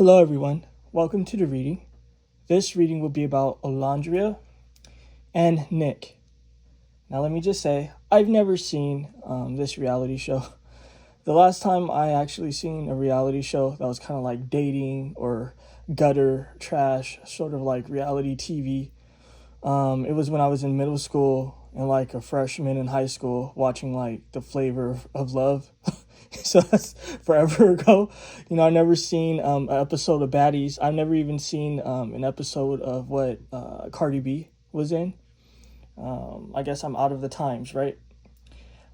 Hello everyone, welcome to the reading. This reading will be about Olandria and Nick. Now let me just say, I've never seen this reality show. The last time I actually seen a reality show that was kind of like dating or gutter trash, sort of like reality TV. It was when I was in middle school and like a freshman in high school watching like The Flavor of Love. So that's forever ago. I never seen an episode of Baddies. I've never even seen an episode of what Cardi B was in. I guess I'm out of the times, right?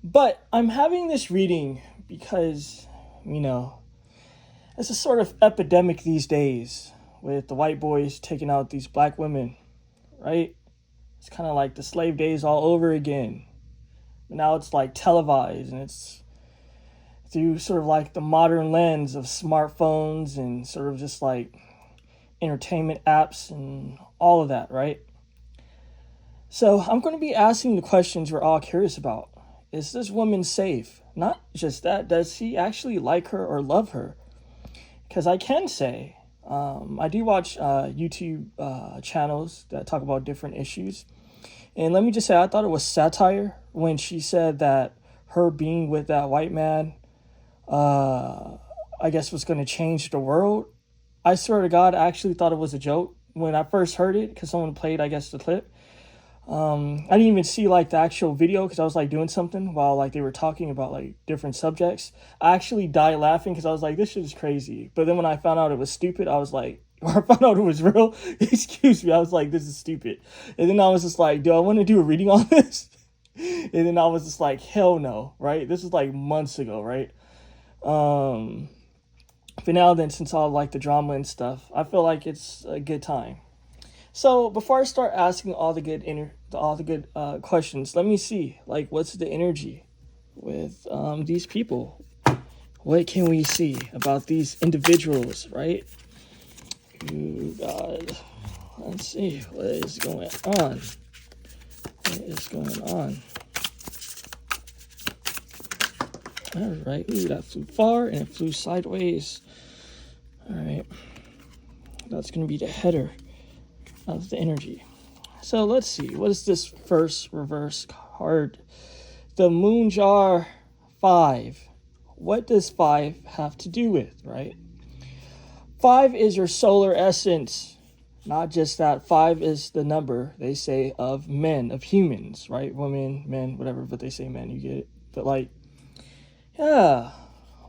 But I'm having this reading because, it's a sort of epidemic these days with the white boys taking out these black women, right? It's kind of like the slave days all over again. But now it's like televised, and it's through sort of like the modern lens of smartphones and sort of just like entertainment apps and all of that, right? So I'm going to be asking the questions we're all curious about. Is this woman safe? Not just that, does he actually like her or love her? Because I can say, I do watch YouTube channels that talk about different issues. And let me just say, I thought it was satire when she said that her being with that white man, I guess was going to change the world. I swear to God, I actually thought it was a joke when I first heard it because someone played, I guess, the clip. I didn't even see like the actual video because I was like doing something while like they were talking about like different subjects. I actually died laughing because I was like, this shit is crazy. But then when I found out it was stupid, I was like, or I found out it was real, excuse me, I was like, this is stupid. And then I was just like, do I want to do a reading on this? And then I was just like, hell no, right? This was like months ago, right? But now then, since all like the drama and stuff, I feel like it's a good time. So before I start asking all the good questions, let me see like what's the energy with these people. What can we see about these individuals, right? Ooh, God, let's see what is going on. What is going on? All right. Ooh, that flew far and it flew sideways. All right. That's going to be the header of the energy. So let's see. What is this first reverse card? The Moon Jar 5. What does 5 have to do with, right? 5 is your solar essence. Not just that. 5 is the number, they say, of men, of humans, right? Women, men, whatever, but they say men, you get it. But like, yeah,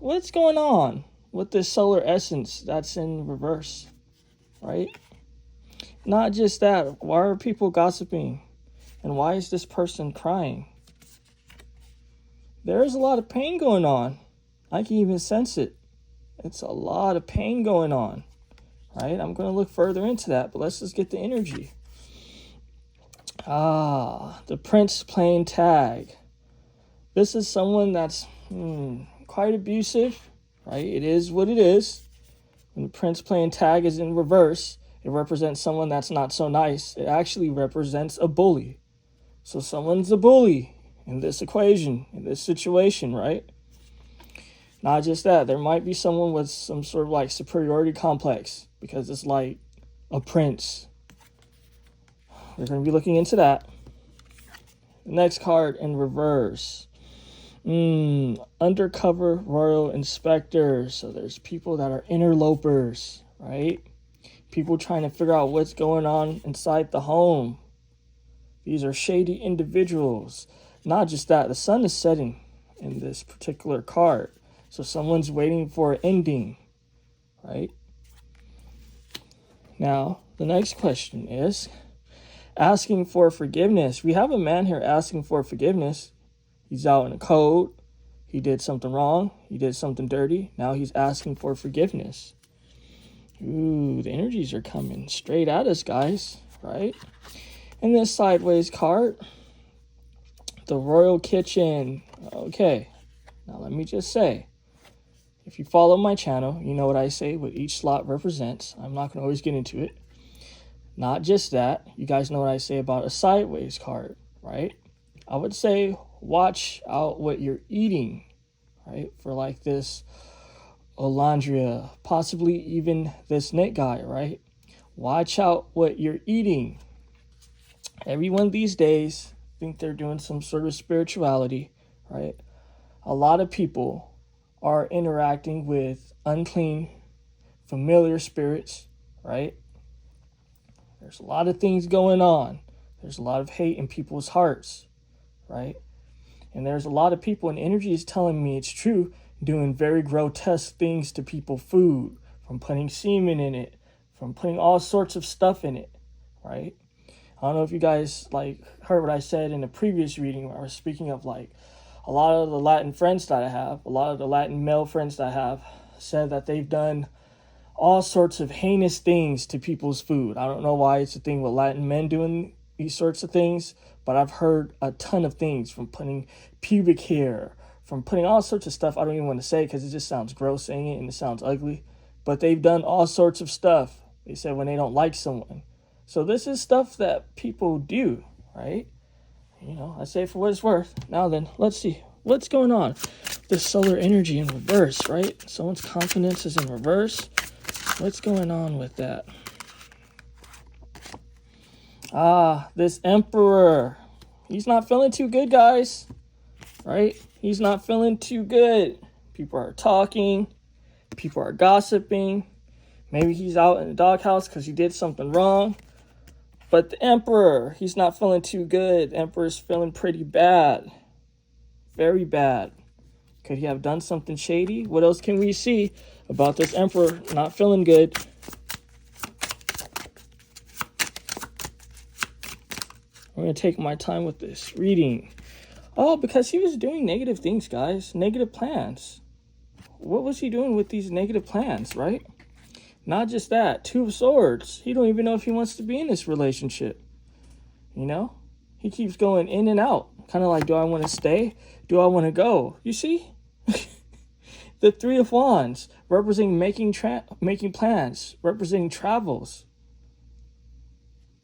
what's going on with this solar essence that's in reverse, right? Not just that, why are people gossiping? And why is this person crying? There's a lot of pain going on. I can even sense it. It's a lot of pain going on, right? I'm going to look further into that, but let's just get the energy. The prince playing tag. This is someone that's quite abusive, right? It is what it is. When the prince playing tag is in reverse, it represents someone that's not so nice. It actually represents a bully. So someone's a bully in this equation, in this situation, right? Not just that, there might be someone with some sort of like superiority complex because it's like a prince. We're going to be looking into that. Next card in reverse. Undercover royal inspector. So there's people that are interlopers, right? People trying to figure out what's going on inside the home. These are shady individuals. Not just that, the sun is setting in this particular card. So someone's waiting for an ending, right? Now, the next question is asking for forgiveness. We have a man here asking for forgiveness. He's out in a code. He did something wrong. He did something dirty. Now he's asking for forgiveness. Ooh, the energies are coming straight at us, guys, right? And this sideways card, the royal kitchen. Okay, now let me just say, if you follow my channel, you know what I say, what each slot represents. I'm not going to always get into it. Not just that, you guys know what I say about a sideways card, right? I would say watch out what you're eating, right? For like this Olandria, possibly even this Nick guy, right? Watch out what you're eating. Everyone these days think they're doing some sort of spirituality, right? A lot of people are interacting with unclean, familiar spirits, right? There's a lot of things going on. There's a lot of hate in people's hearts, right? And there's a lot of people, and energy is telling me it's true, doing very grotesque things to people's food, from putting semen in it, from putting all sorts of stuff in it, right? I don't know if you guys heard what I said in the previous reading where I was speaking of a lot of the Latin friends that I have, a lot of the Latin male friends that I have said that they've done all sorts of heinous things to people's food. I don't know why it's a thing with Latin men doing these sorts of things, but I've heard a ton of things, from putting pubic hair, from putting all sorts of stuff I don't even want to say because it just sounds gross saying it and it sounds ugly. But they've done all sorts of stuff, they said, when they don't like someone. So this is stuff that people do, right? I say for what it's worth. Now then, let's see. What's going on? This solar energy in reverse, right? Someone's confidence is in reverse. What's going on with that? This emperor. He's not feeling too good, guys. Right? He's not feeling too good. People are talking. People are gossiping. Maybe he's out in the doghouse because he did something wrong. But the emperor, he's not feeling too good. The emperor's feeling pretty bad. Very bad. Could he have done something shady? What else can we see about this emperor not feeling good? I'm going to take my time with this reading. Oh, because he was doing negative things, guys. Negative plans. What was he doing with these negative plans, right? Not just that. Two of Swords. He don't even know if he wants to be in this relationship. He keeps going in and out. Kind of like, do I want to stay? Do I want to go? You see? The Three of Wands, representing making plans, representing travels.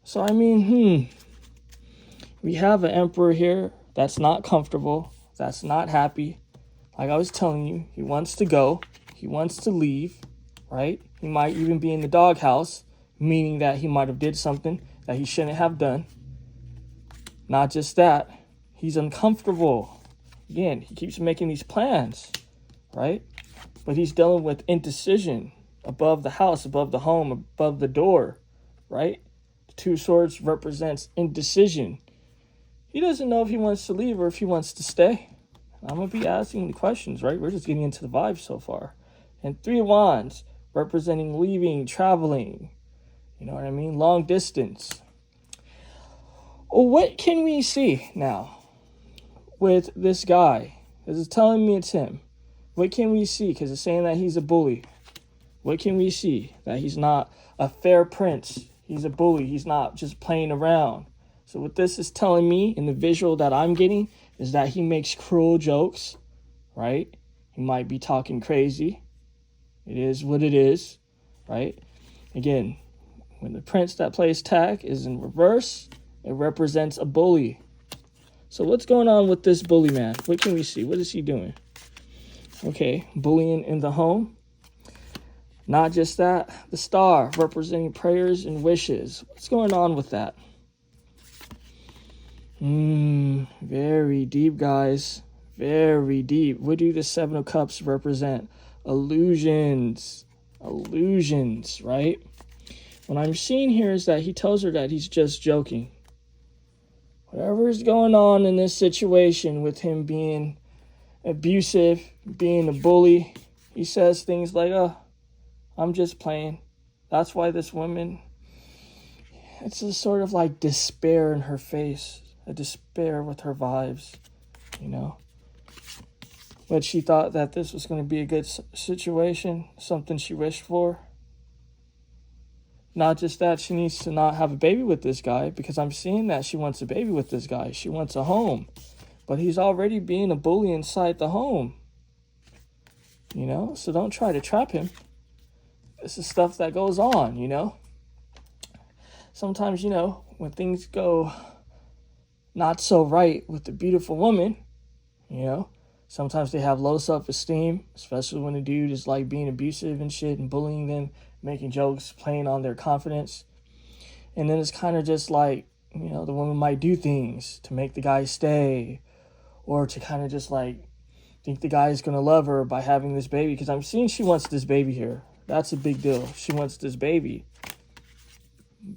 So, we have an emperor here that's not comfortable, that's not happy. Like I was telling you, he wants to go. He wants to leave, right? He might even be in the doghouse, meaning that he might have did something that he shouldn't have done. Not just that, he's uncomfortable. Again, he keeps making these plans, right? But he's dealing with indecision above the house, above the home, above the door, right? The Two of Swords represents indecision. He doesn't know if he wants to leave or if he wants to stay. I'm going to be asking the questions, right? We're just getting into the vibes so far. And Three of Wands, representing leaving, traveling. You know what I mean? Long distance. Well, what can we see now with this guy? Because it's telling me it's him. What can we see? Because it's saying that he's a bully. What can we see? That he's not a fair prince. He's a bully. He's not just playing around. So what this is telling me in the visual that I'm getting is that he makes cruel jokes, right? He might be talking crazy. It is what it is, right? Again, when the prince that plays tag is in reverse, it represents a bully. So what's going on with this bully man? What can we see? What is he doing? Okay, bullying in the home. Not just that, the star representing prayers and wishes. What's going on with that? Very deep, guys. Very deep. What do the Seven of Cups represent? Illusions. Illusions, right? What I'm seeing here is that he tells her that he's just joking. Whatever is going on in this situation with him being abusive, being a bully, he says things like, oh, I'm just playing. That's why this woman, it's a sort of like despair in her face, a despair with her vibes, But she thought that this was going to be a good situation, something she wished for. Not just that, she needs to not have a baby with this guy, because I'm seeing that she wants a baby with this guy. She wants a home. But he's already being a bully inside the home. So don't try to trap him. This is stuff that goes on, Sometimes, when things go not so right with the beautiful woman, Sometimes they have low self-esteem, especially when the dude is like being abusive and shit and bullying them, making jokes, playing on their confidence. And then it's kind of just like, you know, the woman might do things to make the guy stay, or to kind of just like think the guy is going to love her by having this baby. Because I'm seeing she wants this baby here. That's a big deal. She wants this baby.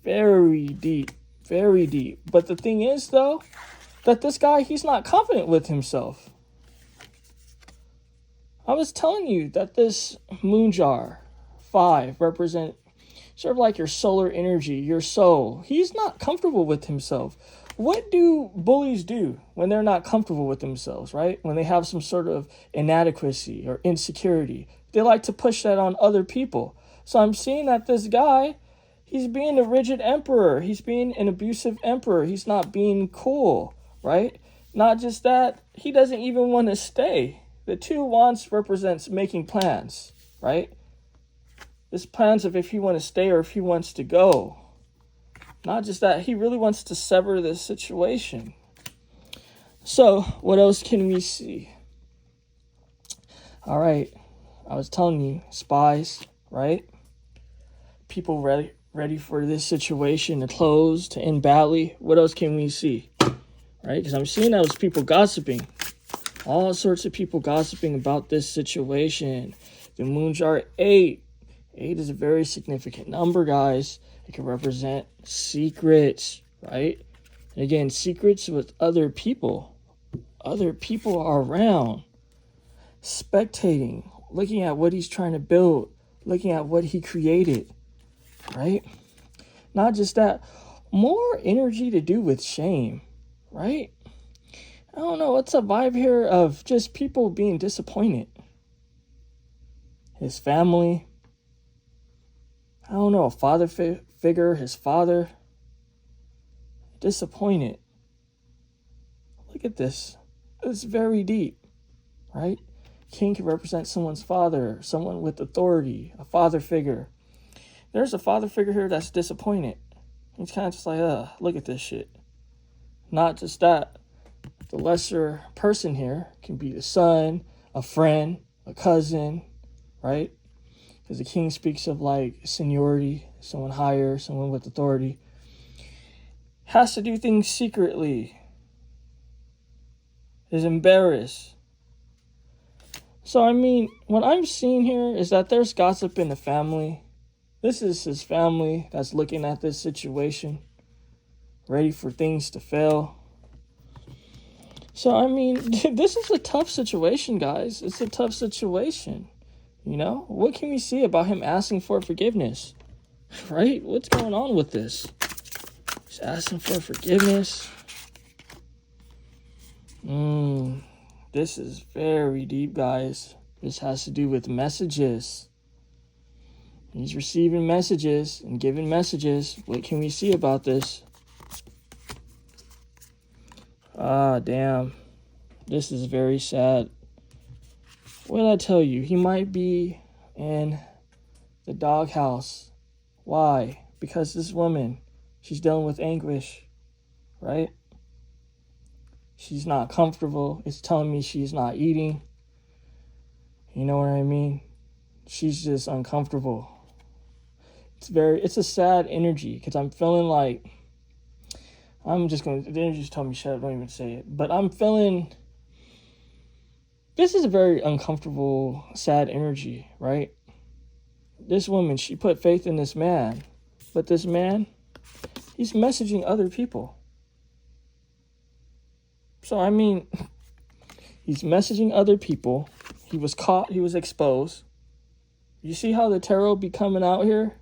Very deep. Very deep. But the thing is, though, that this guy, he's not confident with himself. I was telling you that this moon jar 5 represent sort of like your solar energy, your soul. He's not comfortable with himself. What do bullies do when they're not comfortable with themselves, right? When they have some sort of inadequacy or insecurity, they like to push that on other people. So I'm seeing that this guy, he's being a rigid emperor. He's being an abusive emperor. He's not being cool, right? Not just that, he doesn't even want to stay. The 2 wands represents making plans, right? This plans of if he wants to stay or if he wants to go. Not just that, he really wants to sever this situation. So, what else can we see? All right, I was telling you, spies, right? People ready for this situation to close, to end badly. What else can we see? Right, because I'm seeing those people gossiping. All sorts of people gossiping about this situation. The moon jar 8. 8 is a very significant number, guys. It can represent secrets, right? And again, secrets with other people. Other people are around, spectating, looking at what he's trying to build, looking at what he created, right? Not just that, more energy to do with shame, right? I don't know, what's a vibe here of just people being disappointed? His family, I don't know, a father figure, his father, disappointed. Look at this. It's very deep, right? King can represent someone's father, someone with authority, a father figure. There's a father figure here that's disappointed. He's kind of just like, look at this shit. Not just that. The lesser person here can be the son, a friend, a cousin, right? Because the king speaks of like seniority, someone higher, someone with authority. Has to do things secretly. Is embarrassed. So, I mean, what I'm seeing here is that there's gossip in the family. This is his family that's looking at this situation, ready for things to fail. So, I mean, this is a tough situation, guys. It's a tough situation. You know, what can we see about him asking for forgiveness? Right? What's going on with this? He's asking for forgiveness. This is very deep, guys. This has to do with messages. He's receiving messages and giving messages. What can we see about this? Damn. This is very sad. What did I tell you? He might be in the doghouse. Why? Because this woman, she's dealing with anguish, right? She's not comfortable. It's telling me she's not eating. You know what I mean? She's just uncomfortable. It's a sad energy because I'm feeling like, the energy just told me shut up, don't even say it. But I'm feeling, this is a very uncomfortable, sad energy, right? This woman, she put faith in this man. But this man, he's messaging other people. So, I mean, he's messaging other people. He was caught. He was exposed. You see how the tarot be coming out here?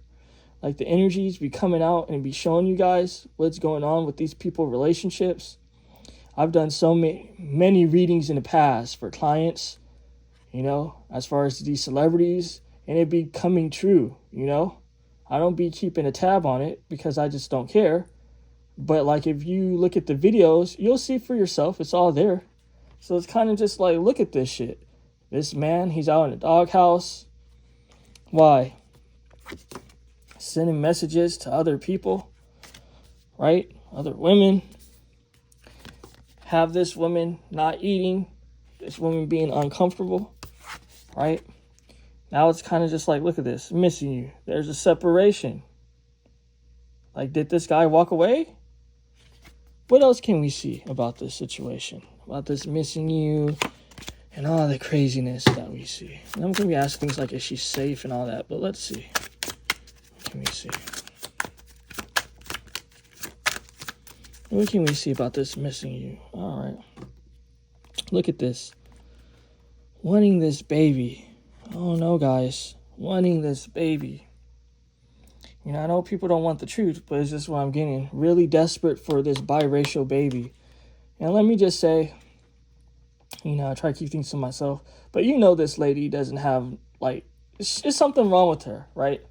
Like the energies be coming out and be showing you guys what's going on with these people relationships. I've done so many readings in the past for clients, you know, as far as these celebrities, and it be coming true, you know. I don't be keeping a tab on it because I just don't care. But like if you look at the videos, you'll see for yourself. It's all there. So it's kind of just like, look at this shit. This man, he's out in the doghouse. Why? Sending messages to other people, right? Other women. Have this woman not eating. this woman being uncomfortable, right? Now it's kind of just like, look at this, missing you. There's a separation. Like, did this guy walk away? What else can we see about this situation? About this missing you and all the craziness that we see. And I'm going to be asking things like, is she safe and all that? But let's see. What can we see? What can we see about this missing you? All right. Look at this. Wanting this baby. Oh no, guys. Wanting this baby. You know, I know people don't want the truth, but it's just what I'm getting. Really desperate for this biracial baby. And let me just say, you know, I try to keep things to myself, but you know this lady doesn't have, like, it's something wrong with her, right?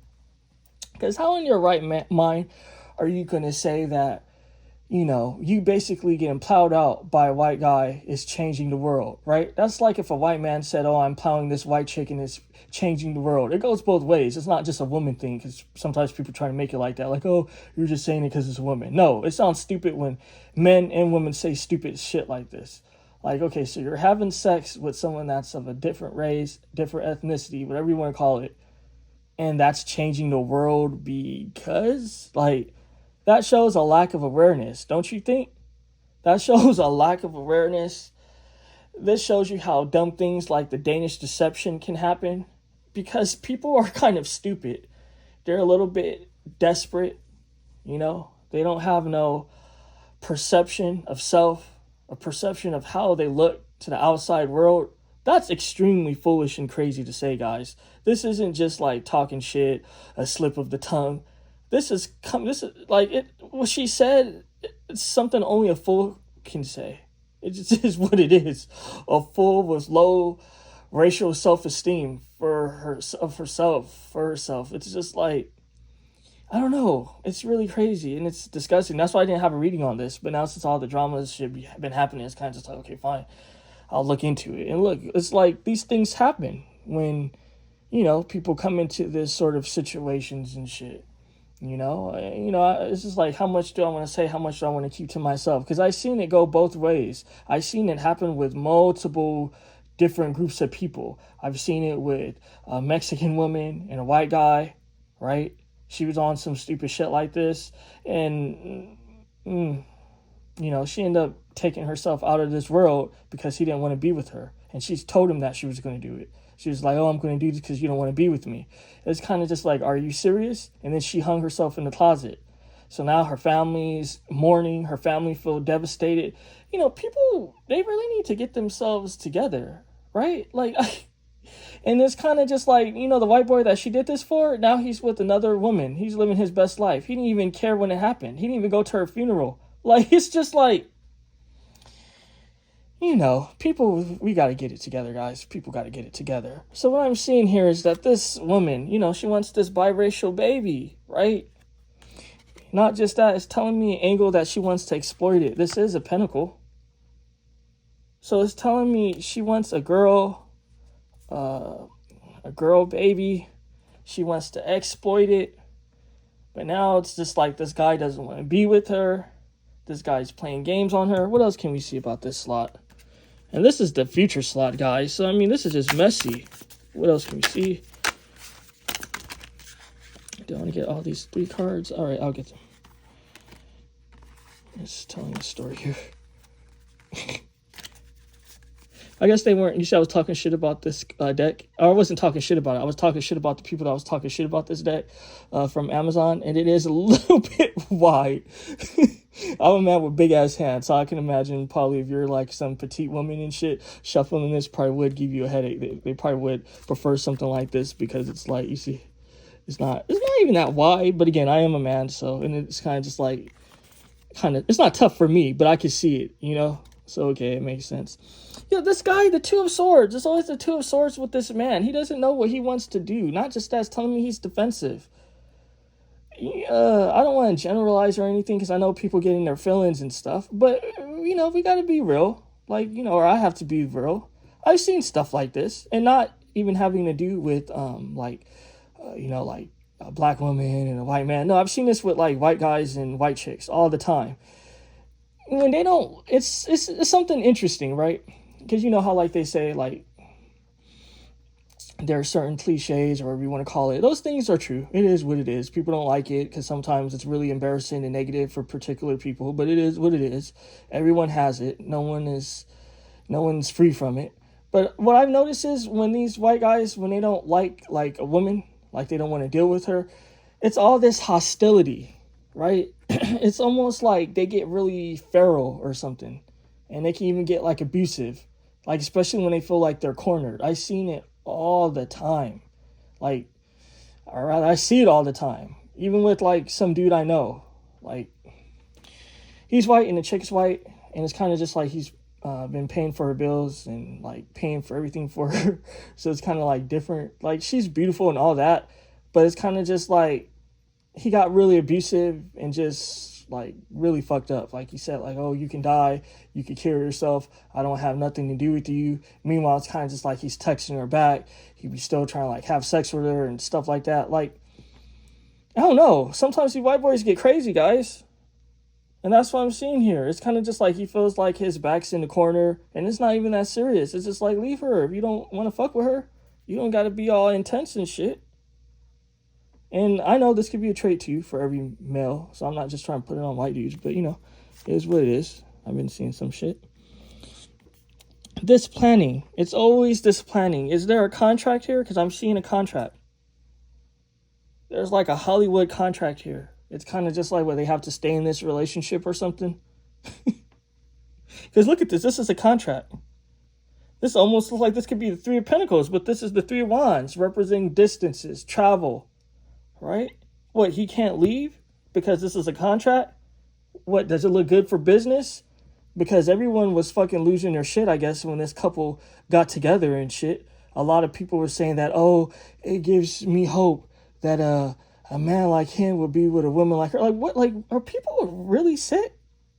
Because how in your right mind are you going to say that, you know, you basically getting plowed out by a white guy is changing the world, right? That's like if a white man said, oh, I'm plowing this white chick and it's changing the world. It goes both ways. It's not just a woman thing, because sometimes people try to make it like that. Like, oh, you're just saying it because it's a woman. No, it sounds stupid when men and women say stupid shit like this. Like, okay, so you're having sex with someone that's of a different race, different ethnicity, whatever you want to call it, and that's changing the world because, like, that shows a lack of awareness, don't you think? That shows a lack of awareness. This shows you how dumb things like the Danish deception can happen, because people are kind of stupid. They're a little bit desperate, you know? They don't have no perception of self, a perception of how they look to the outside world. That's extremely foolish and crazy to say, guys. This isn't just like talking shit, a slip of the tongue. This is like it. What she said, it's something only a fool can say. It just is what it is. A fool with low racial self-esteem for herself. It's just like, I don't know. It's really crazy and it's disgusting. That's why I didn't have a reading on this. But now since all the drama should be been happening, it's kind of just like, okay, fine, I'll look into it. And look, it's like these things happen when, you know, people come into this sort of situations and shit. You know, it's just like, how much do I want to say? How much do I want to keep to myself? Because I've seen it go both ways. I've seen it happen with multiple different groups of people. I've seen it with a Mexican woman and a white guy, right? She was on some stupid shit like this. And, you know, she ended up taking herself out of this world because he didn't want to be with her. And she's told him that she was going to do it. She was like, oh, I'm going to do this because you don't want to be with me. It's kind of just like, are you serious? And then she hung herself in the closet. So now her family's mourning. Her family feel devastated. You know, people, they really need to get themselves together, right? Like, and it's kind of just like, you know, the white boy that she did this for, now he's with another woman. He's living his best life. He didn't even care when it happened. He didn't even go to her funeral. Like, it's just like, you know, people, we got to get it together, guys. People got to get it together. So what I'm seeing here is that this woman, you know, she wants this biracial baby, right? Not just that, it's telling me an angle that she wants to exploit it. This is a pentacle. So it's telling me she wants a girl baby. She wants to exploit it. But now it's just like this guy doesn't want to be with her. This guy's playing games on her. What else can we see about this slot? And this is the future slot, guys. So, I mean, this is just messy. What else can we see? Do I want to get all these 3 cards? All right, I'll get them. Just telling a story here. I guess they weren't. You see, I was talking shit about this deck. Or I wasn't talking shit about it. I was talking shit about the people that was talking shit about this deck from Amazon. And it is a little bit wide. I'm a man with big ass hands, so I can imagine probably if you're like some petite woman and shit, shuffling this probably would give you a headache. They probably would prefer something like this because it's like, you see, it's not even that wide. But again, I am a man, so, and it's kind of just like, it's not tough for me, but I can see it, you know? So, okay, it makes sense. Yeah, this guy, the 2 of Swords, it's always the 2 of Swords with this man. He doesn't know what he wants to do. Not just that, it's telling me he's defensive. I don't want to generalize or anything because I know people get in their feelings and stuff, but, you know, we got to be real. Like, you know, or I have to be real. I've seen stuff like this, and not even having to do with, you know, like a black woman and a white man. No, I've seen this with, like, white guys and white chicks all the time. When they don't, it's something interesting, right? because you know how like they say like there are certain cliches or whatever you want to call it. Those things are true. It is what it is. People don't like it because sometimes it's really embarrassing and negative for particular people, but it is what it is. Everyone has it. No one's free from it. But what I've noticed is when these white guys, when they don't like a woman, like they don't want to deal with her, it's all this hostility, right? It's almost like they get really feral or something, and they can even get like abusive, like especially when they feel like they're cornered. I've seen it all the time. Like, all right, I see it all the time. Even with like some dude I know, like he's white and the chick is white, and it's kind of just like he's been paying for her bills and like paying for everything for her. So it's kind of like different. Like she's beautiful and all that, but it's kind of just like he got really abusive and just like really fucked up. Like he said, like, oh, you can die, you can kill yourself, I don't have nothing to do with you. Meanwhile, it's kind of just like he's texting her back. He'd be still trying to like have sex with her and stuff like that. Like, I don't know. Sometimes these white boys get crazy, guys. And that's what I'm seeing here. It's kind of just like he feels like his back's in the corner, and it's not even that serious. It's just like, leave her. If you don't want to fuck with her, you don't got to be all intense and shit. And I know this could be a trait too for every male, so I'm not just trying to put it on white dudes, but you know, it is what it is. I've been seeing some shit. This planning. It's always this planning. Is there a contract here? Because I'm seeing a contract. There's like a Hollywood contract here. It's kind of just like where they have to stay in this relationship or something. Because look at this. This is a contract. This almost looks like this could be the Three of Pentacles, but this is the Three of Wands representing distances, travel. Right? What, he can't leave because this is a contract? What, does it look good for business? Because everyone was fucking losing their shit, I guess, when this couple got together and shit. A lot of people were saying that, oh, it gives me hope that a man like him would be with a woman like her. Like, what? Like, are people really sick?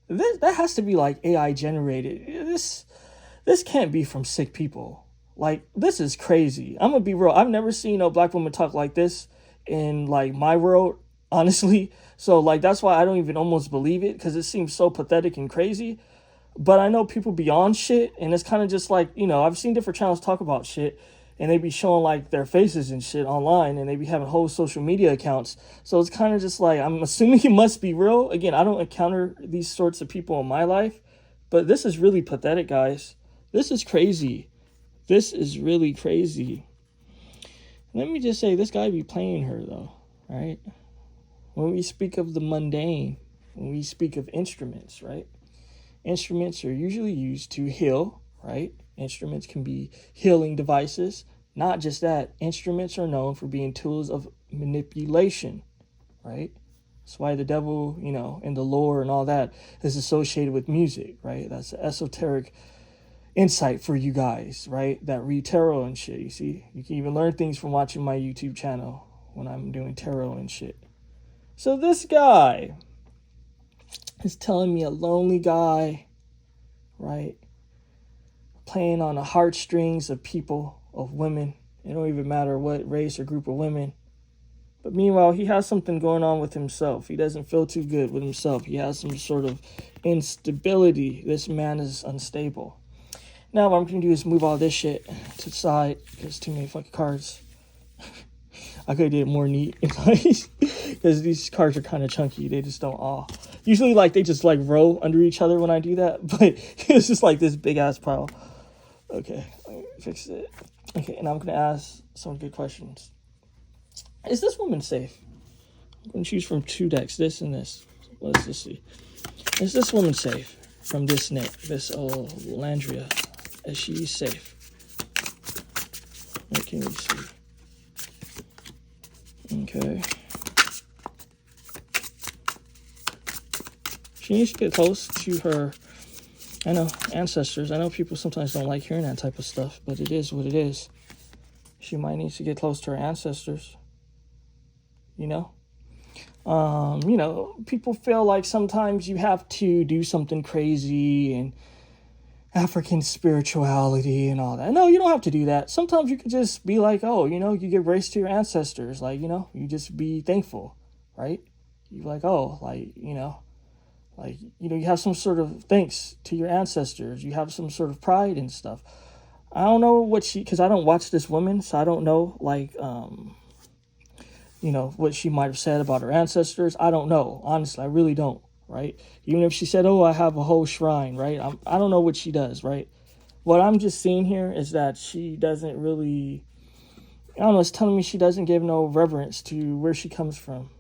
That has to be like AI generated. This can't be from sick people. Like, this is crazy. I'm gonna be real. I've never seen no black woman talk like this in like my world, honestly. So like that's why I don't even almost believe it, because it seems so pathetic and crazy. But I know people beyond shit, and it's kind of just like, you know, I've seen different channels talk about shit, and they be showing like their faces and shit online, and they be having whole social media accounts. So it's kind of just like, I'm assuming it must be real. Again, I don't encounter these sorts of people in my life, but this is really pathetic, guys. This is crazy. This is really crazy. Let me just say, this guy be playing her, though, right? When we speak of the mundane, when we speak of instruments, right? Instruments are usually used to heal, right? Instruments can be healing devices. Not just that, instruments are known for being tools of manipulation, right? That's why the devil, you know, and the lore and all that is associated with music, right? That's an esoteric insight for you guys, right? That read tarot and shit. You see, you can even learn things from watching my YouTube channel when I'm doing tarot and shit. So this guy is telling me, a lonely guy, right? Playing on the heartstrings of people, of women. It don't even matter what race or group of women. But meanwhile, he has something going on with himself. He doesn't feel too good with himself. He has some sort of instability. This man is unstable. Now what I'm going to do is move all this shit to the side, because too many fucking cards. I could have did it more neat, because these cards are kind of chunky. They just don't all. Usually, like, they just, like, row under each other when I do that, but it's just, like, this big-ass pile. Okay, let me fix it. Okay, and I'm going to ask some good questions. Is this woman safe? I'm going to choose from two decks, this and this. Let's just see. Is this woman safe from this Nick, this Olandria? Is she safe? What can we see? Okay. She needs to get close to her, I know, ancestors. I know people sometimes don't like hearing that type of stuff, but it is what it is. She might need to get close to her ancestors. You know? You know, people feel like sometimes you have to do something crazy and African spirituality and all that. No, you don't have to do that. Sometimes you could just be like, oh, you know, you give grace to your ancestors. Like, you know, you just be thankful, right? You're like, oh, like, you know, Like, you have some sort of thanks to your ancestors. You have some sort of pride and stuff. I don't know what because I don't watch this woman, so I don't know, like, what she might have said about her ancestors. I don't know. Honestly, I really don't, right? Even if she said, oh, I have a whole shrine, right? I don't know what she does, right? What I'm just seeing here is that she doesn't really, I don't know, it's telling me she doesn't give no reverence to where she comes from.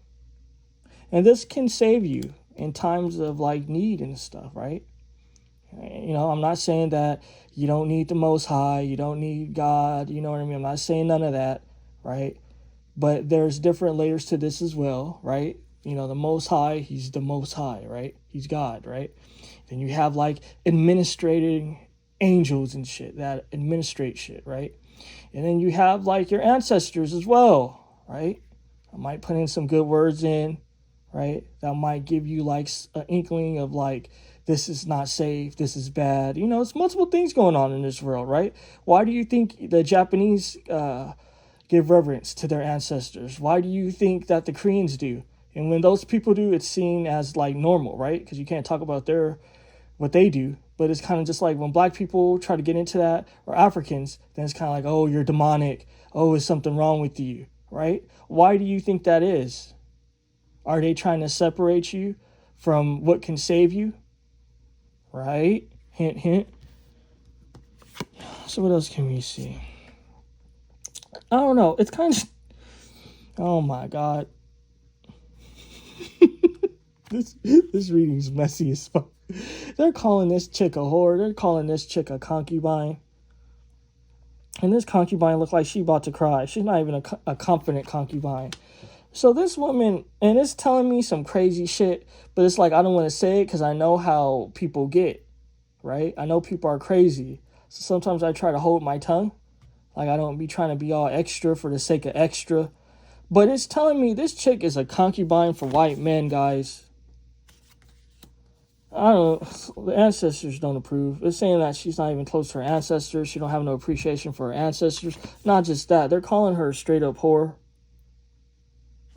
And this can save you in times of, like, need and stuff, right? I'm not saying that you don't need the Most High, you don't need God, you know what I mean? I'm not saying none of that, right? But there's different layers to this as well, right? The Most High, he's the Most High, right? He's God, right? Then you have, like, administrating angels and shit that administrate shit, right? And then you have, like, your ancestors as well, right? I might put in some good words in, right? That might give you, like, an inkling of, like, this is not safe, this is bad. It's multiple things going on in this world, right? Why do you think the Japanese give reverence to their ancestors? Why do you think that the Koreans do? And when those people do, it's seen as, like, normal, right? Because you can't talk about what they do. But it's kind of just like when black people try to get into that, or Africans, then it's kind of like, oh, you're demonic. Oh, is something wrong with you, right? Why do you think that is? Are they trying to separate you from what can save you? Right? Hint, hint. So what else can we see? I don't know. It's kind of... Oh, my God. This reading's messy as fuck. They're calling this chick a whore. They're calling this chick a concubine. And this concubine look like she about to cry. She's not even a confident concubine. So this woman, and it's telling me some crazy shit, but it's like I don't want to say it because I know how people get, right? I know people are crazy. So sometimes I try to hold my tongue. Like, I don't be trying to be all extra for the sake of extra. But it's telling me this chick is a concubine for white men, guys. I don't know. The ancestors don't approve. It's saying that she's not even close to her ancestors. She don't have no appreciation for her ancestors. Not just that. They're calling her a straight up whore.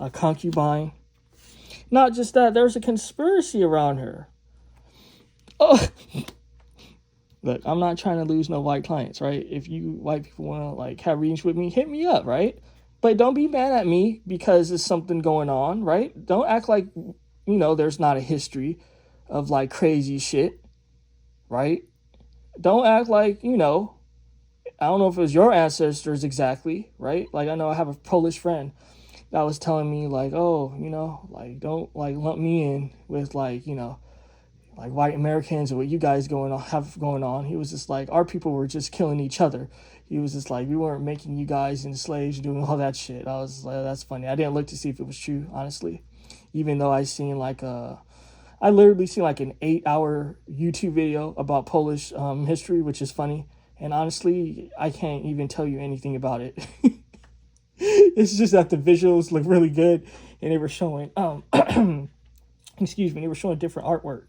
A concubine. Not just that. There's a conspiracy around her. Oh. Look, I'm not trying to lose no white clients, right? If you white people want to, like, have readings with me, hit me up, right? But don't be mad at me because there's something going on, right? Don't act like, there's not a history of, like, crazy shit, right? Don't act like, I don't know if it was your ancestors exactly, right? Like, I know I have a Polish friend that was telling me, like, oh, like, don't, like, lump me in with, like, like white Americans or what you guys have going on. He was just like, our people were just killing each other. He was just like, we weren't making you guys into slaves, doing all that shit. I was like, that's funny. I didn't look to see if it was true, honestly. Even though I literally seen like an 8-hour YouTube video about Polish history, which is funny. And honestly, I can't even tell you anything about it. It's just that the visuals look really good. And they were showing, they were showing different artwork.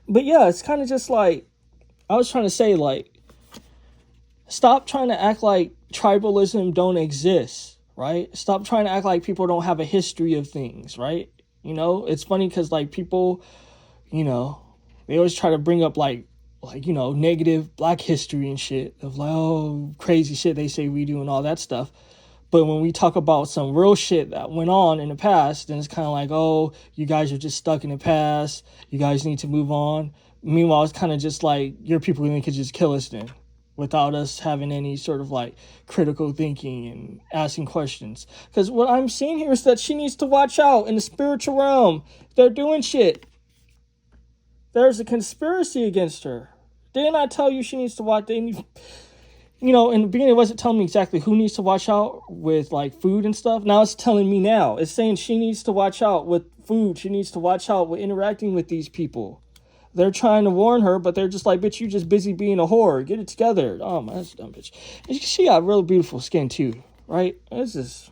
But yeah, it's kind of just like, I was trying to say, like, stop trying to act like tribalism don't exist, right? Stop trying to act like people don't have a history of things, right? It's funny because, like, people, they always try to bring up, like, negative black history and shit of, like, oh, crazy shit they say we do and all that stuff. But when we talk about some real shit that went on in the past, then it's kind of like, oh, you guys are just stuck in the past. You guys need to move on. Meanwhile, it's kind of just like, your people could just kill us then without us having any sort of, like, critical thinking and asking questions. Because what I'm seeing here is that she needs to watch out in the spiritual realm. They're doing shit. There's a conspiracy against her. Didn't I tell you she needs to watch? In the beginning, it wasn't telling me exactly who needs to watch out with, like, food and stuff. Now it's telling me now. It's saying she needs to watch out with food. She needs to watch out with interacting with these people. They're trying to warn her, but they're just like, bitch, you just busy being a whore. Get it together. Oh, man, that's a dumb bitch. And she got real beautiful skin, too, right? It's just...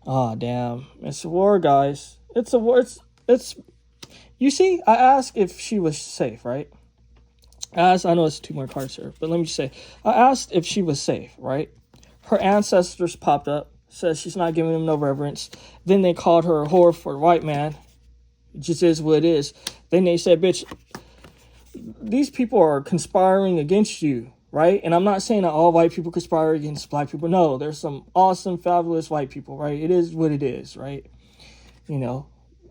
Oh, damn. It's a war, guys. It's a war. It's... You see, I asked if she was safe, right? I know it's 2 more cards here, but let me just say, I asked if she was safe, right? Her ancestors popped up, says she's not giving them no reverence. Then they called her a whore for a white man. It just is what it is. Then they said, bitch, these people are conspiring against you, right? And I'm not saying that all white people conspire against black people. No, there's some awesome, fabulous white people, right? It is what it is, right? You know,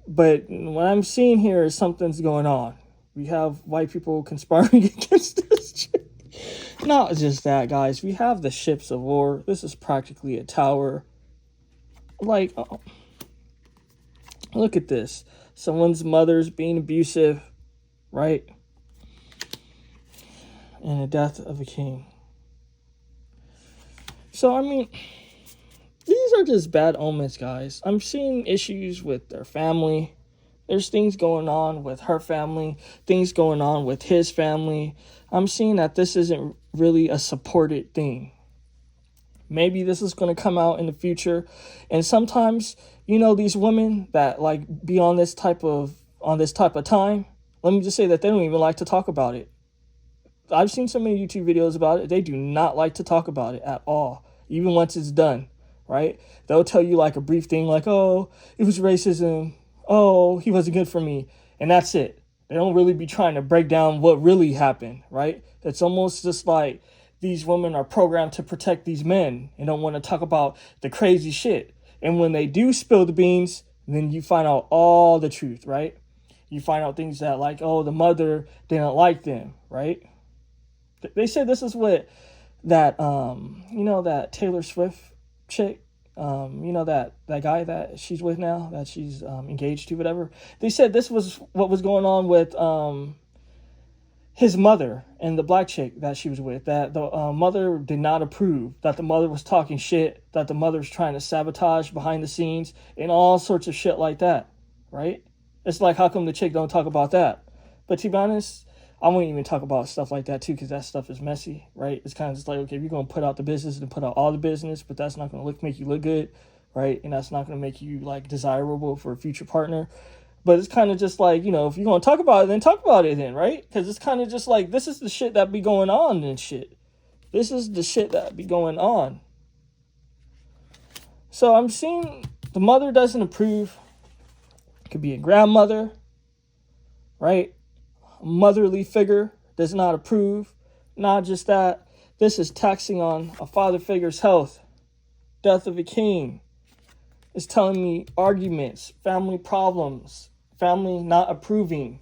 but what I'm seeing here is something's going on. We have white people conspiring against this shit. Not just that, guys. We have the ships of war. This is practically a tower. Like, oh, look at this. Someone's mother's being abusive, right? And the death of a king. So, I mean, these are just bad omens, guys. I'm seeing issues with their family. There's things going on with her family, things going on with his family. I'm seeing that this isn't really a supported thing. Maybe this is going to come out in the future. And sometimes, you know, these women that like be on this type of time, let me just say that they don't even like to talk about it. I've seen so many YouTube videos about it. They do not like to talk about it at all, even once it's done, right? They'll tell you like a brief thing like, oh, it was racism. Oh, he wasn't good for me. And that's it. They don't really be trying to break down what really happened, right? It's almost just like these women are programmed to protect these men and don't want to talk about the crazy shit. And when they do spill the beans, then you find out all the truth, right? You find out things that like, oh, the mother didn't like them, right? They said this is what that, you know, that Taylor Swift chick, you know, that guy that she's with now, that she's engaged to, whatever. They said this was what was going on with his mother and the black chick that she was with, that the mother did not approve, that the mother was talking shit, that the mother was trying to sabotage behind the scenes and all sorts of shit like that, right? It's like, how come the chick don't talk about that? But to be honest, I won't even talk about stuff like that too, because that stuff is messy, right? It's kind of just like, okay, if you're going to put out the business and put out all the business, but that's not going to make you look good, right? And that's not going to make you like desirable for a future partner. But it's kind of just like, you know, if you're going to talk about it, then talk about it then, right? Because it's kind of just like, this is the shit that be going on and shit. This is the shit that be going on. So I'm seeing the mother doesn't approve. It could be a grandmother, right? A motherly figure does not approve. Not just that, this is taxing on a father figure's health. Death of a king. It's telling me arguments, family problems, family not approving.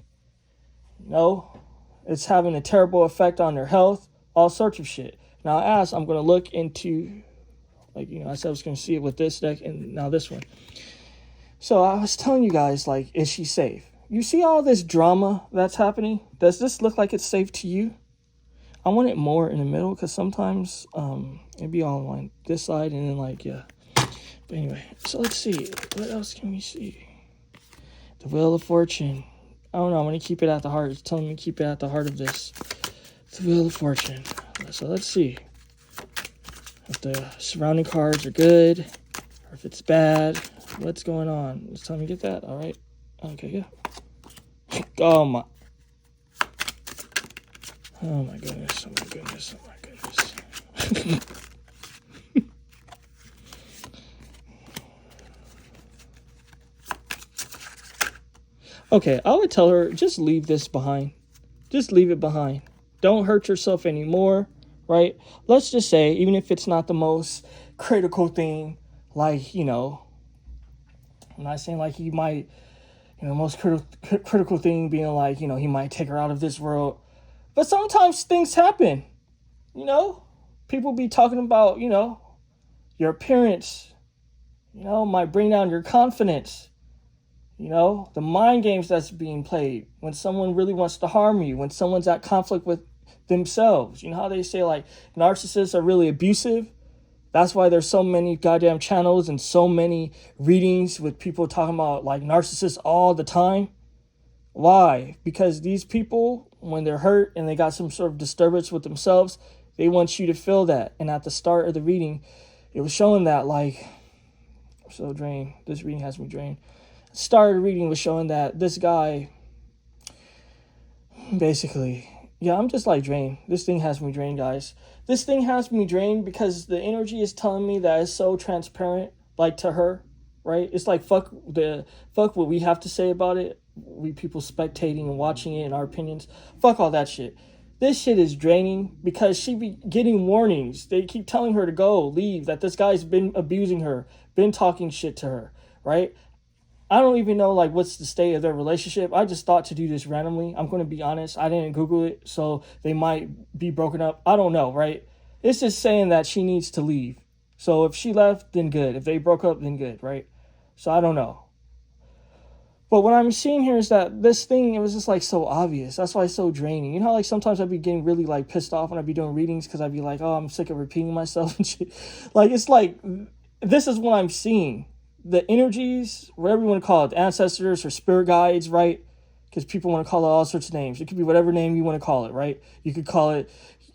You know, it's having a terrible effect on their health, all sorts of shit. Now, as I'm going to look into, like, you know, I said I was going to see it with this deck and now this one. So I was telling you guys, like, is she safe? You see all this drama that's happening? Does this look like it's safe to you? I want it more in the middle because sometimes it'd be all on this side and then like, yeah. But anyway, so let's see. What else can we see? The Wheel of Fortune. I don't know. I'm going to keep it at the heart. It's telling me to keep it at the heart of this. The Wheel of Fortune. So let's see if the surrounding cards are good or if it's bad. What's going on? It's telling me to get that. All right. Okay, yeah. Oh my goodness. Oh my goodness. Oh my goodness. Okay, I would tell her, just leave this behind. Just leave it behind. Don't hurt yourself anymore, right? Let's just say, even if it's not the most critical thing, like, you know, I'm not saying like he might, you know, most critical thing being like, you know, he might take her out of this world. But sometimes things happen, you know? People be talking about, you know, your appearance, you know, might bring down your confidence. You know, the mind games that's being played when someone really wants to harm you, when someone's at conflict with themselves. You know how they say like narcissists are really abusive? That's why there's so many goddamn channels and so many readings with people talking about like narcissists all the time. Why? Because these people, when they're hurt and they got some sort of disturbance with themselves, they want you to feel that. And at the start of the reading, it was showing that like, I'm so drained. This reading has me drained. Start reading was showing that this guy basically, yeah, I'm just like drained. This thing has me drained, guys. This thing has me drained because the energy is telling me that it's so transparent, like to her, right? It's like fuck what we have to say about it. we people spectating and watching it and our opinions. Fuck all that shit. This shit is draining because she be getting warnings. They keep telling her to go, leave, that this guy's been abusing her, been talking shit to her, right? I don't even know like what's the state of their relationship. I just thought to do this randomly. I'm going to be honest. I didn't Google it, so they might be broken up. I don't know, right? It's just saying that she needs to leave. So if she left, then good. If they broke up, then good, right? So I don't know. But what I'm seeing here is that this thing, it was just like so obvious. That's why it's so draining. You know how like sometimes I'd be getting really like pissed off when I'd be doing readings because I'd be like, oh, I'm sick of repeating myself and shit. Like, it's like, this is what I'm seeing. The energies, whatever you want to call it, the ancestors or spirit guides, right? Because people want to call it all sorts of names. It could be whatever name you want to call it, right? You could call it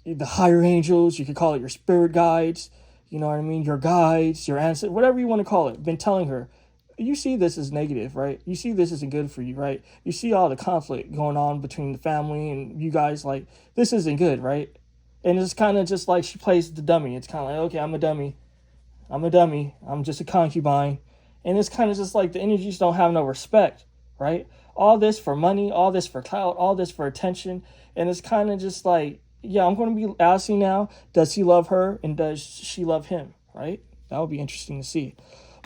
the higher angels. You could call it your spirit guides. You know what I mean? Your guides, your ancestors, whatever you want to call it. Been telling her, you see this as negative, right? You see this isn't good for you, right? You see all the conflict going on between the family and you guys, like, this isn't good, right? And it's kind of just like she plays the dummy. It's kind of like, okay, I'm a dummy. I'm just a concubine. And it's kind of just like the energies don't have no respect, right? All this for money, all this for clout, all this for attention. And it's kind of just like, yeah, I'm going to be asking now, does he love her and does she love him, right? That would be interesting to see.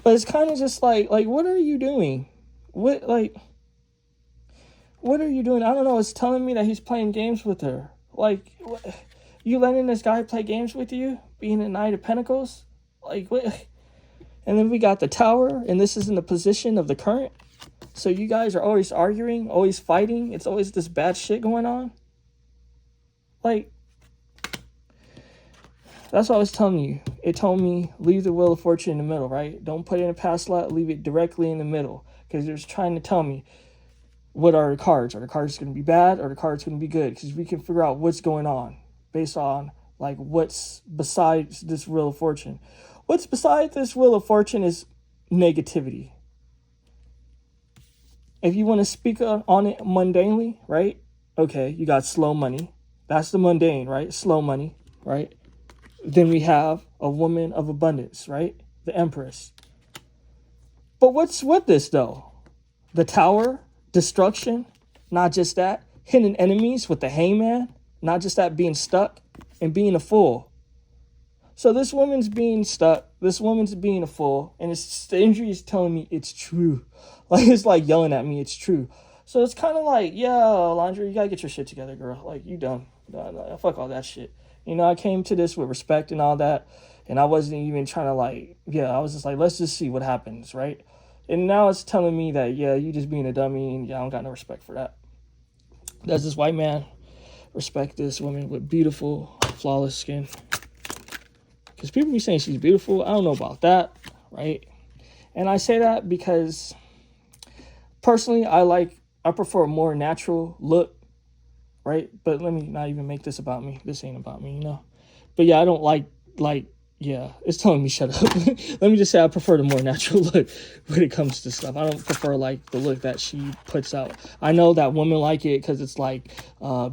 But it's kind of just like, what are you doing? What are you doing? I don't know. It's telling me that he's playing games with her. Like, what? You letting this guy play games with you? Being a Knight of Pentacles? Like, what? And then we got the Tower, and this is in the position of the Current. So you guys are always arguing, always fighting. It's always this bad shit going on. Like, that's what I was telling you. It told me, leave the Wheel of Fortune in the middle, right? Don't put it in a past slot, leave it directly in the middle. Because they're trying to tell me, what are the cards? Are the cards going to be bad or the cards going to be good? Because we can figure out what's going on based on, like, what's besides this Wheel of Fortune. What's beside this Wheel of Fortune is negativity. If you want to speak on it mundanely, right? Okay, you got slow money. That's the mundane, right? Slow money, right? Then we have a woman of abundance, right? The Empress. But what's with this, though? The Tower, destruction, not just that. Hidden enemies with the Hangman, not just that, being stuck and being a fool. So this woman's being stuck. This woman's being a fool. And the injury is telling me it's true. Like, it's like yelling at me, it's true. So it's kind of like, yeah, Olandria, you got to get your shit together, girl. Like, you done. Fuck all that shit. You know, I came to this with respect and all that, and I wasn't even trying to, like, yeah, I was just like, let's just see what happens, right? And now it's telling me that, yeah, you just being a dummy, and yeah, I don't got no respect for that. Does this white man respect this woman with beautiful, flawless skin? Because people be saying she's beautiful. I don't know about that, right? And I say that because, personally, I prefer a more natural look. Right? But let me not even make this about me. This ain't about me, you know? But yeah, I don't yeah, it's telling me shut up. Let me just say I prefer the more natural look when it comes to stuff. I don't prefer, like, the look that she puts out. I know that women like it because it's, like,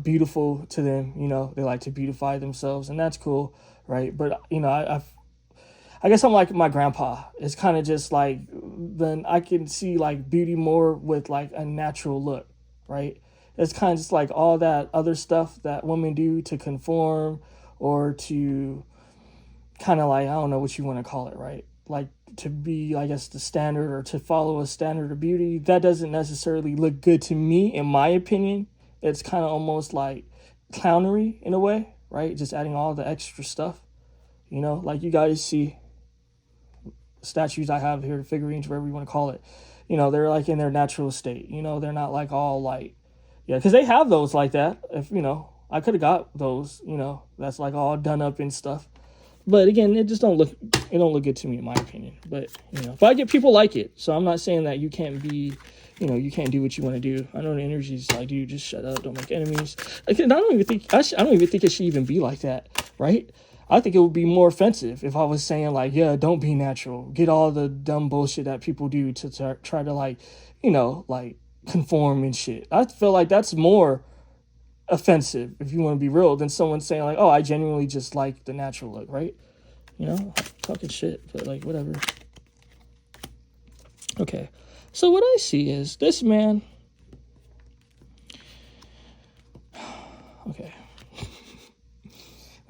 beautiful to them, you know? They like to beautify themselves, and that's cool, right? But, you know, I guess I'm like my grandpa. It's kind of just, like, then I can see, like, beauty more with, like, a natural look, right? It's kind of just like all that other stuff that women do to conform or to kind of like, I don't know what you want to call it, right? Like to be, I guess, the standard or to follow a standard of beauty. That doesn't necessarily look good to me, in my opinion. It's kind of almost like clownery in a way, right? Just adding all the extra stuff, you know, like you guys see statues I have here, figurines, whatever you want to call it. You know, they're like in their natural state. You know, they're not like all like, yeah, because they have those like that. If, you know, I could have got those, you know, that's like all done up and stuff. But again, it don't look good to me, in my opinion. But, you know, but I get people like it. So I'm not saying that you can't be, you know, you can't do what you want to do. I know the energy is like, dude, just shut up, don't make enemies. I don't even think it should even be like that, right? I think it would be more offensive if I was saying like, yeah, don't be natural. Get all the dumb bullshit that people do to try to, like, you know, like, conform and shit. I feel like that's more offensive, if you want to be real, than someone saying like, oh, I genuinely just like the natural look, right? You know, talking shit, but like, whatever. Okay, so what I see is this man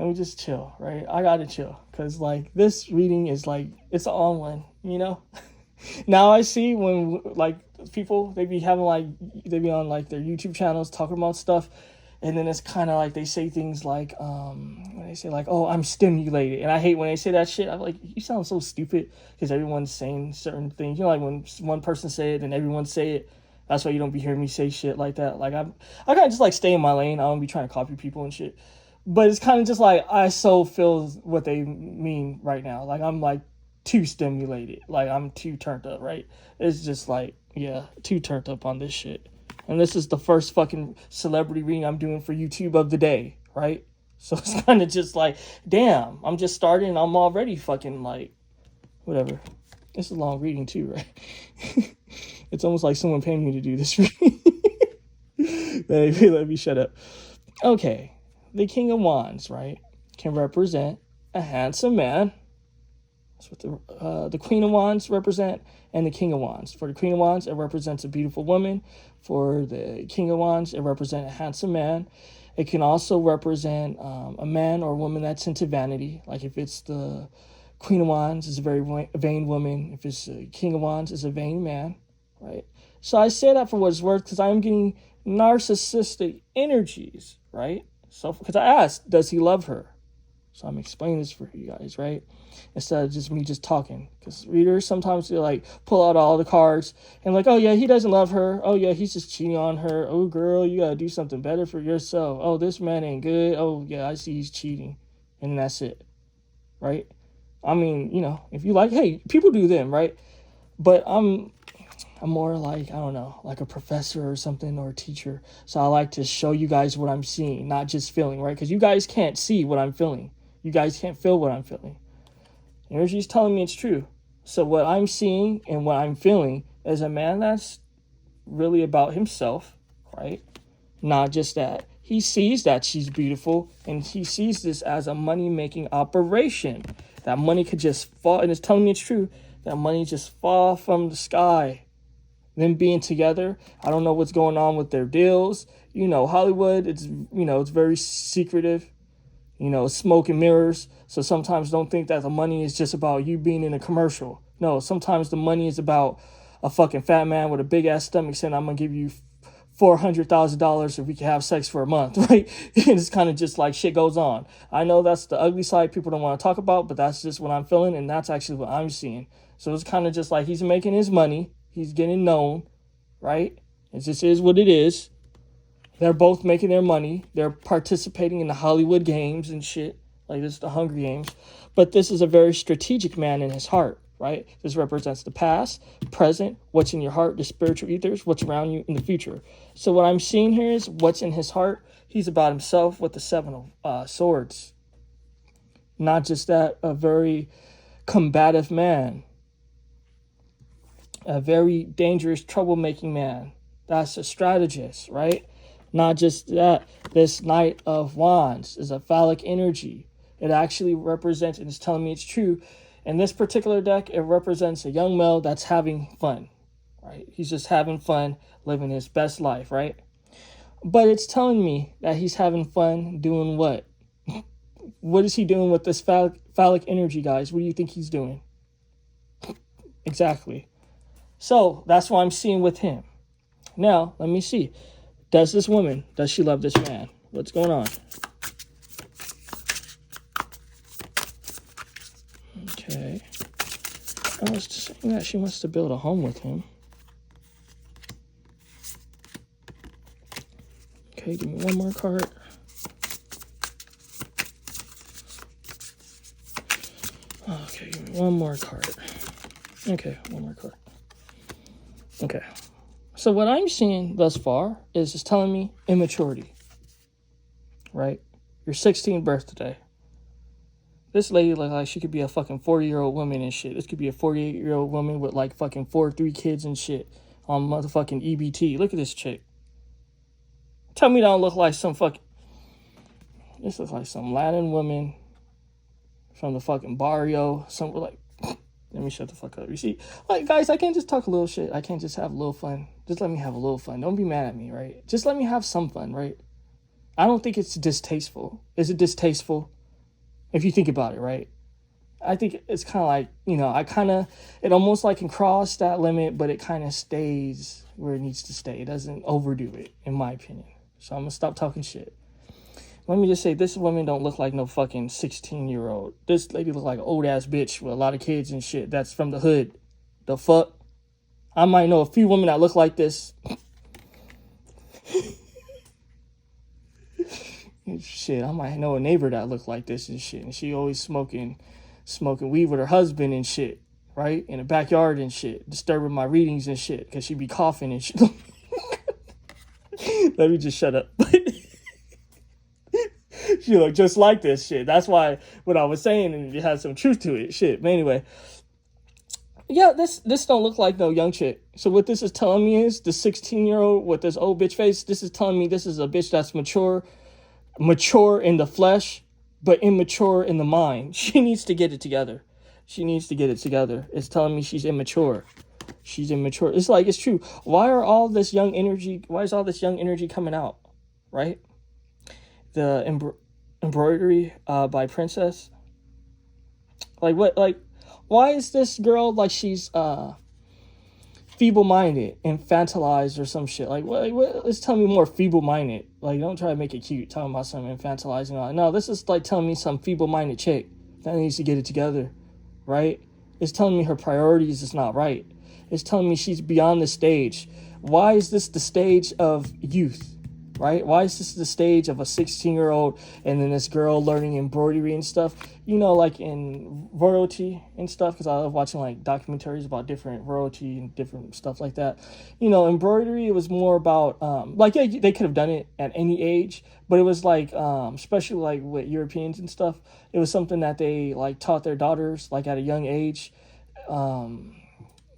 let me just chill, right? I gotta chill, because like this reading is like, it's all one, you know. Now I see when like people, they be having like, they be on like their YouTube channels talking about stuff, and then it's kind of like they say things like when they say like, oh, I'm stimulated, and I hate when they say that shit. I'm like, you sound so stupid, because everyone's saying certain things, you know, like when one person say it and everyone say it. That's why you don't be hearing me say shit like that. Like I gotta just like stay in my lane. I don't be trying to copy people and shit. But it's kind of just like, I so feel what they mean right now. Like I'm like too stimulated. Like I'm too turned up, right? It's just like, yeah, too turned up on this shit. And this is the first fucking celebrity reading I'm doing for YouTube of the day, right? So it's kind of just like, damn, I'm just starting. I'm already fucking like, whatever. It's a long reading too, right? It's almost like someone paying me to do this reading. Let me shut up. Okay, the King of Wands, right, can represent a handsome man. That's what the Queen of Wands represent, and the King of Wands. For the Queen of Wands, it represents a beautiful woman. For the King of Wands, it represents a handsome man. It can also represent a man or woman that's into vanity. Like if it's the Queen of Wands, it's a very vain woman. If it's the King of Wands, it's a vain man, right? So I say that for what it's worth, because I'm getting narcissistic energies, right? So because I asked, does he love her? So I'm explaining this for you guys, right? Instead of just me just talking. Because readers, sometimes they like pull out all the cards and like, oh yeah, he doesn't love her. Oh yeah, he's just cheating on her. Oh girl, you gotta do something better for yourself. Oh, this man ain't good. Oh yeah, I see he's cheating. And that's it, right? I mean, you know, if you like, hey, people do them, right? But I'm more like, I don't know, like a professor or something, or a teacher. So I like to show you guys what I'm seeing, not just feeling, right? Because you guys can't see what I'm feeling. You guys can't feel what I'm feeling. Energy is telling me it's true. So what I'm seeing and what I'm feeling is a man that's really about himself, right? Not just that. He sees that she's beautiful, and he sees this as a money-making operation. That money could just fall, and it's telling me it's true, that money just fall from the sky. Them being together, I don't know what's going on with their deals. You know, Hollywood, it's very secretive. You know, smoke and mirrors. So sometimes don't think that the money is just about you being in a commercial. No, sometimes the money is about a fucking fat man with a big ass stomach saying, I'm going to give you $400,000 if we can have sex for a month, right? And it's kind of just like shit goes on. I know that's the ugly side people don't want to talk about, but that's just what I'm feeling, and that's actually what I'm seeing. So it's kind of just like he's making his money. He's getting known, right? It just is what it is. They're both making their money. They're participating in the Hollywood games and shit. Like this is the Hunger Games. But this is a very strategic man in his heart, right? This represents the past, present, what's in your heart, the spiritual ethers, what's around you in the future. So what I'm seeing here is what's in his heart. He's about himself with the 7 of swords. Not just that, a very combative man. A very dangerous, troublemaking man. That's a strategist, right? Not just that, this Knight of Wands is a phallic energy. It actually represents, and it's telling me it's true, in this particular deck, it represents a young male that's having fun, right? He's just having fun, living his best life, right? But it's telling me that he's having fun doing what? What is he doing with this phallic energy, guys? What do you think he's doing? Exactly. So that's what I'm seeing with him. Now, let me see. Does this woman, does she love this man? What's going on? Okay. I was saying that she wants to build a home with him. Okay, give me one more card. Okay, give me one more card. Okay, one more card. Okay. So what I'm seeing thus far is just telling me immaturity, right? Your 16th birthday. This lady looks like she could be a fucking 40-year-old woman and shit. This could be a 48-year-old woman with like fucking 3 kids and shit on motherfucking EBT. Look at this chick. Tell me that don't look like some fucking... This looks like some Latin woman from the fucking barrio. Some like... Let me shut the fuck up. You see, like, guys, I can't just talk a little shit. I can't just have a little fun. Just let me have a little fun. Don't be mad at me, right? Just let me have some fun, right? I don't think it's distasteful. Is it distasteful If you think about it, right? I think it's kind of like, it almost like can cross that limit, but it kind of stays where it needs to stay. It doesn't overdo it, in my opinion. So I'm going to stop talking shit. Let me just say, this woman don't look like no fucking 16-year-old. This lady look like an old-ass bitch with a lot of kids and shit. That's from the hood. The fuck? I might know a few women that look like this. Shit, I might know a neighbor that look like this and shit. And she always smoking weed with her husband and shit, right? In the backyard and shit. Disturbing my readings and shit. Because she be coughing and shit. Let me just shut up. She look just like this shit. That's why what I was saying, and it had some truth to it. Shit. But anyway. Yeah, this don't look like no young chick. So what this is telling me is the 16-year-old with this old bitch face, this is telling me this is a bitch that's mature in the flesh, but immature in the mind. She needs to get it together. It's telling me she's immature. It's like, it's true. Why is all this young energy coming out? Right? The embroidery by Princess. Like what? Like, why is this girl like she's feeble-minded, infantilized, or some shit? Like, what? Let's tell me more feeble-minded. Like, don't try to make it cute, talking about some infantilizing. No, this is like telling me some feeble-minded chick that needs to get it together, right? It's telling me her priorities is not right. It's telling me she's beyond the stage. Why is this the stage of youth? Right? Why is this the stage of a 16-year-old and then this girl learning embroidery and stuff? Like in royalty and stuff, because I love watching like documentaries about different royalty and different stuff like that. Embroidery, it was more about, they could have done it at any age, but it was like, especially like with Europeans and stuff, it was something that they like taught their daughters like at a young age,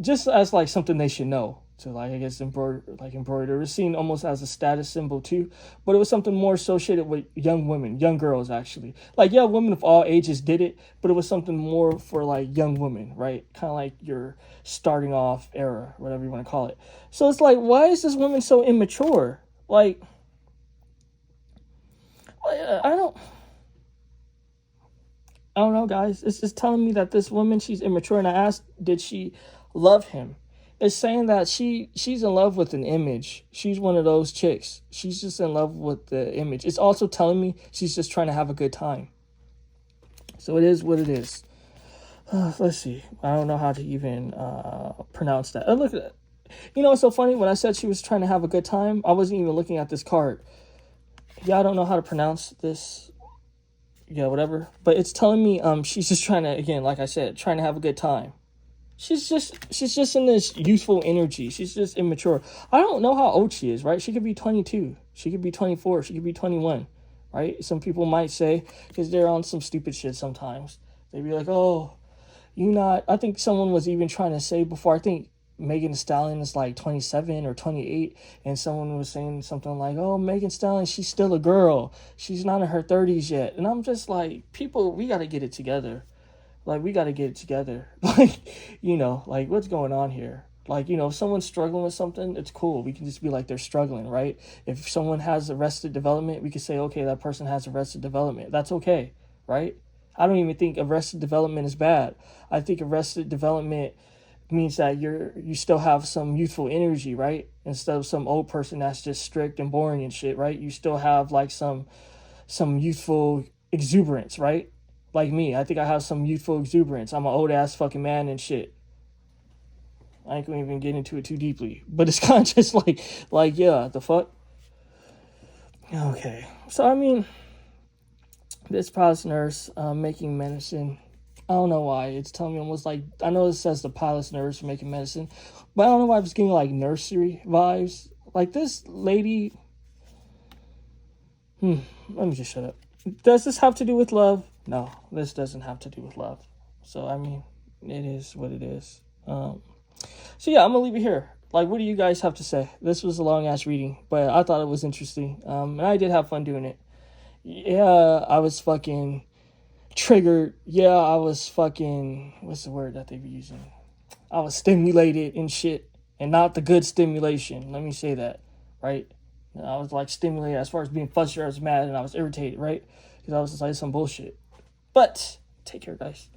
just as like something they should know. So like, I guess embroidery was seen almost as a status symbol too, but it was something more associated with young women, young girls actually. Like, yeah, women of all ages did it, but it was something more for like young women, right? Kind of like your starting off era, whatever you want to call it. So it's like, why is this woman so immature? Like, I don't know, guys. It's just telling me that this woman, she's immature, and I asked, did she love him? It's saying that she's in love with an image. She's one of those chicks. She's just in love with the image. It's also telling me she's just trying to have a good time. So it is what it is. Let's see. I don't know how to even pronounce that. Look at it. It's so funny. When I said she was trying to have a good time, I wasn't even looking at this card. Yeah, I don't know how to pronounce this. Yeah, whatever. But it's telling me she's just trying to, again, like I said, trying to have a good time. She's just in this youthful energy. She's just immature. I don't know how old she is, right? She could be 22. She could be 24. She could be 21, right? Some people might say, because they're on some stupid shit sometimes. They'd be like, oh, I think someone was even trying to say before, I think Megan Thee Stallion is like 27 or 28, and someone was saying something like, oh, Megan Thee Stallion, she's still a girl. She's not in her 30s yet. And I'm just like, people, we got to get it together. Like, we got to get it together. Like, like, what's going on here? Like, if someone's struggling with something, it's cool. We can just be like, they're struggling, right? If someone has arrested development, we can say, okay, that person has arrested development. That's okay, right? I don't even think arrested development is bad. I think arrested development means that you still have some youthful energy, right? Instead of some old person that's just strict and boring and shit, right? You still have, like, some youthful exuberance, right? Like me, I think I have some youthful exuberance. I'm an old-ass fucking man and shit. I ain't gonna even get into it too deeply. But it's kind of just like, yeah, the fuck? Okay. So, I mean, this palace nurse making medicine. I don't know why. It's telling me almost like, I know it says the palace nurse making medicine, but I don't know why I was getting, like, nursery vibes. Like, this lady... Let me just shut up. Does this have to do with love? No, this doesn't have to do with love. So, I mean, it is what it is. So, yeah, I'm going to leave it here. Like, what do you guys have to say? This was a long-ass reading, but I thought it was interesting. And I did have fun doing it. Yeah, I was fucking triggered. Yeah, I was fucking... What's the word that they be using? I was stimulated and shit. And not the good stimulation. Let me say that, right? I was, like, stimulated as far as being frustrated. I was mad and I was irritated, right? Because I was just like, some bullshit. But take care, guys.